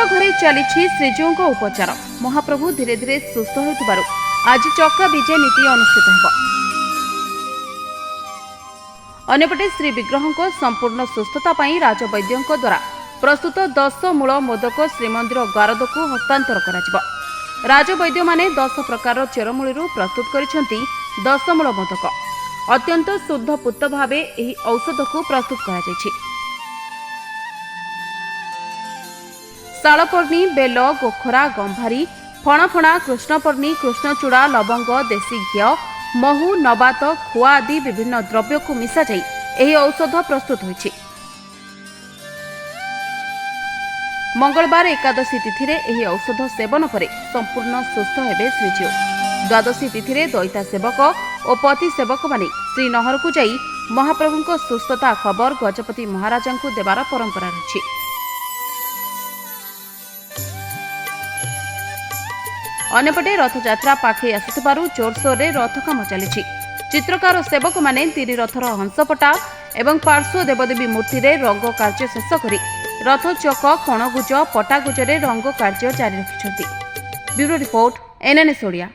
घरे चली श्रीजीव उपचार। महाप्रभु धीरे धीरे सुस्थ होतिबारु आज चक्का विजय नीति अनुष्ठित होब। अन्यपटे श्री विग्रह संपूर्ण सुस्थता राजवैद्यों द्वारा प्रस्तुत 10 मूल मोदक श्रीमंदिर गारद को हस्तांतर करा। राजवैद्य माने 10 प्रकार चेरमूली प्रस्तुत करिसेंती 10 मूल मोदक। अत्यंत शुद्ध पुत्त भावे एही औषध को प्रस्तुत करा जायछि। शालपर्णी, बेल, गोखरा, गंभारी, फणफणा, कृष्णपर्णी, कृष्णचूड़ा, लवंग, देशी घी, महू, नबात, खुआ आदि विभिन्न द्रव्य को मिसा जाई एही औषध प्रस्तुत होइछि। मंगलवार एकादशी तिथि रे एही औषध सेवन परे संपूर्ण सुस्थ हेबे श्रीजीव। द्वादशी तिथि रे दैता सेवक और पति सेवक माने श्रीनहर को जाई महाप्रभु सुस्थता खबर गजपति महाराजा को देवार परंपरा रही। अन्यपटे रथयात्रा पाखे आसुथिबारु जोरसोर रे रथ काम चली। चित्रकार सेवक माने तीन रथर हंसपटा एवं पार्श्व देवदेवी मूर्ति रे रंग कार्य शेष करी रथ चक कणगुज पटागुज रे रंग कार्य जारी रखिछथि। Bureau report NNS Odia.